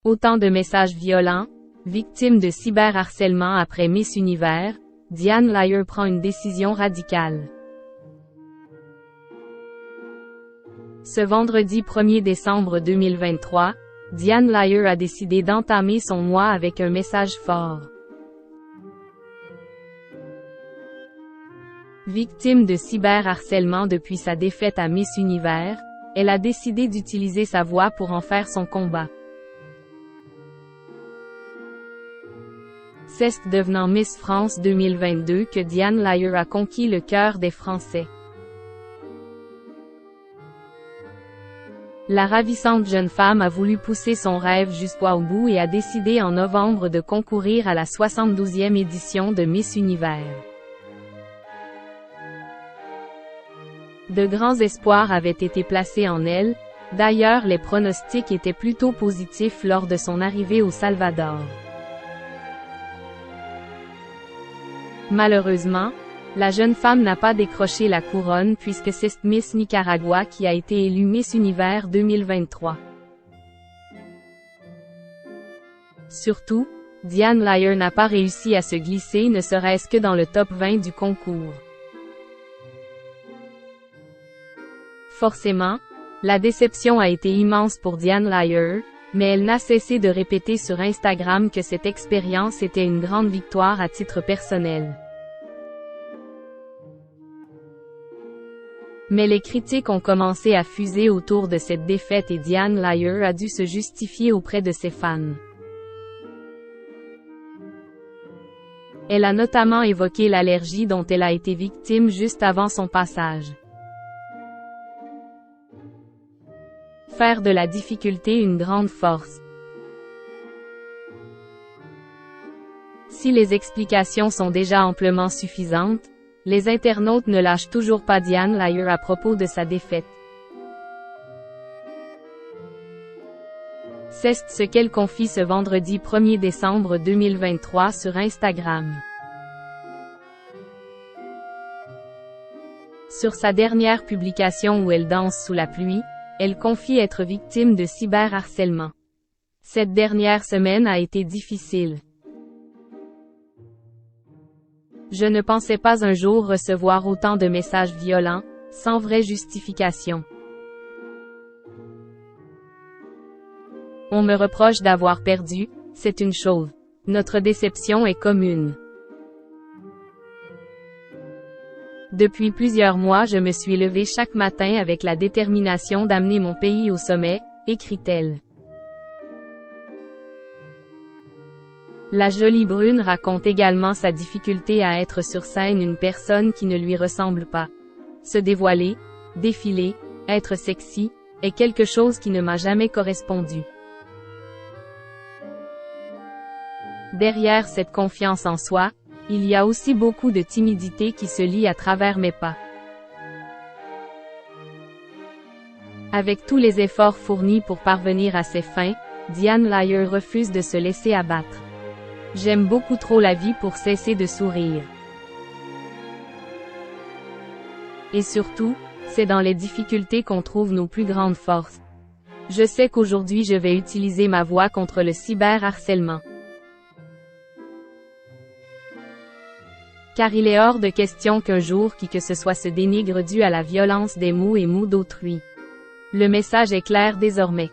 Autant de messages violents, victime de cyberharcèlement après Miss Univers, Diane Lair prend une décision radicale. Ce vendredi 1er décembre 2023, Diane Lair a décidé d'entamer son mois avec un message fort. Victime de cyberharcèlement depuis sa défaite à Miss Univers, elle a décidé d'utiliser sa voix pour en faire son combat. C'est devenant Miss France 2022 que Diane Lair a conquis le cœur des Français. La ravissante jeune femme a voulu pousser son rêve jusqu'au bout et a décidé en novembre de concourir à la 72e édition de Miss Univers. De grands espoirs avaient été placés en elle, d'ailleurs les pronostics étaient plutôt positifs lors de son arrivée au Salvador. Malheureusement, la jeune femme n'a pas décroché la couronne puisque c'est Miss Nicaragua qui a été élue Miss Univers 2023. Surtout, Diane Lair n'a pas réussi à se glisser ne serait-ce que dans le top 20 du concours. Forcément, la déception a été immense pour Diane Lair, mais elle n'a cessé de répéter sur Instagram que cette expérience était une grande victoire à titre personnel. Mais les critiques ont commencé à fuser autour de cette défaite et Diane Lair a dû se justifier auprès de ses fans. Elle a notamment évoqué l'allergie dont elle a été victime juste avant son passage. Faire de la difficulté une grande force. Si les explications sont déjà amplement suffisantes, les internautes ne lâchent toujours pas Diane Lair à propos de sa défaite. C'est ce qu'elle confie ce vendredi 1er décembre 2023 sur Instagram. Sur sa dernière publication où elle danse sous la pluie, elle confie être victime de cyberharcèlement. Cette dernière semaine a été difficile. Je ne pensais pas un jour recevoir autant de messages violents, sans vraie justification. On me reproche d'avoir perdu, c'est une chose. Notre déception est commune. Depuis plusieurs mois je me suis levée chaque matin avec la détermination d'amener mon pays au sommet, écrit-elle. La jolie brune raconte également sa difficulté à être sur scène une personne qui ne lui ressemble pas. Se dévoiler, défiler, être sexy, est quelque chose qui ne m'a jamais correspondu. Derrière cette confiance en soi, il y a aussi beaucoup de timidité qui se lit à travers mes pas. Avec tous les efforts fournis pour parvenir à ses fins, Diane Lair refuse de se laisser abattre. J'aime beaucoup trop la vie pour cesser de sourire. Et surtout, c'est dans les difficultés qu'on trouve nos plus grandes forces. Je sais qu'aujourd'hui je vais utiliser ma voix contre le cyberharcèlement. Car il est hors de question qu'un jour qui que ce soit se dénigre dû à la violence des mots et mots d'autrui. Le message est clair désormais.